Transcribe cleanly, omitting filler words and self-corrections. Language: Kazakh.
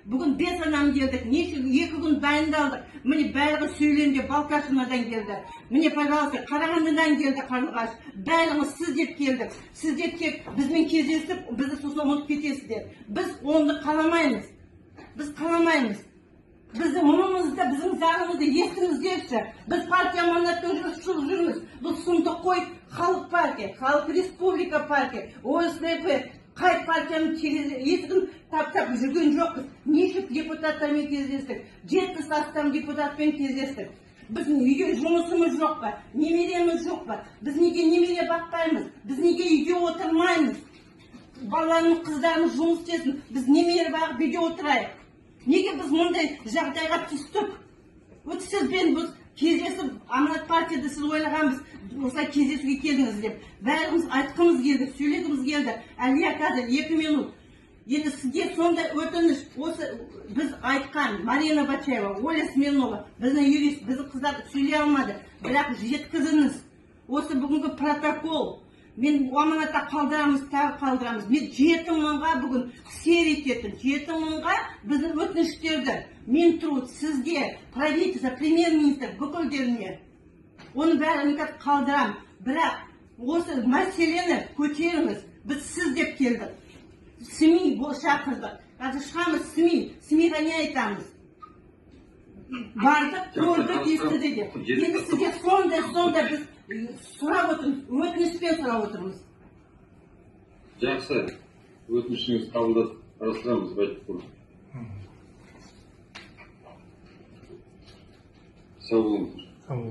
Бүгін 5 адам келдік, 2 күн дайындалдық. Міне бәрі сөйленде Балқашинадан келді. Міне, пожалуйста, Қарағандыдан келді Қарлығаш. Бәріңіз сіз деп келдік. Сіз деп тек бізбен кездесіп, бізді сосын ұмытып кетесіздер. Біз оны қаламаймыз. Біз қаламаймыз. Біздің мұнымызды, біздің заңымызды естіңіздерші. Біз партия мандатын жүрміз. Бұл сұмдық қой, халық партия, халық республика партия, ОСДП. Қай партияның есігін таптап жүрген жоқпыз. Нешік депутаттармен кездестік, 70 астам депутатпен кездестік. Біздің үйге жұмысымыз жоқ па, немереміз жоқ па? Біз неге немере бақпаймыз? Біз неге үйге отырмаймыз? Баланың қыздарымыз жұмыс істесін, біз немере бағып үйде отырайық. Неге біз мұндай жағдайға түстік? Вот сізбен біз кездесіп, Аманат партияда сіз ойлағанбыз, осылай кездесуге келдіңіз деп. Бәріміз айтқымыз келді, сөйлегіміз келді. Әлия қазір 2 минут. Енді сізге сондай өтініш, осы біз айтқан Марина Бачаева, Оля Сменова, біздің юрист, біздің қыздар сөйлей алмады. Бірақ жеткізіңіз. Осы бүгінгі протокол. Мен Аманатта қалдырамыз, тағы қалдырамыз. Мен 7 мыңға бүгін серия еттім. 7 мыңға біздің өтініштерді мен труд сізге, правительство, премьер-министр бүкілдеріне. Оны бәрін қалдырам. Бірақ осы мәселені көтеріңіз. Біз сіз деп келдік. СМИ шақырдық. Қазір шығамыз СМИ-ға не айтамыз? Бардық, көрдік, естіді деп. Енді сізге сондай біз сұрап отырмыз, өтініспен сұрап отырмыз. Жақсы, өтінішіңіз қабылдап қарастырамыз, Байтұрсынов. Сау болыңыздар.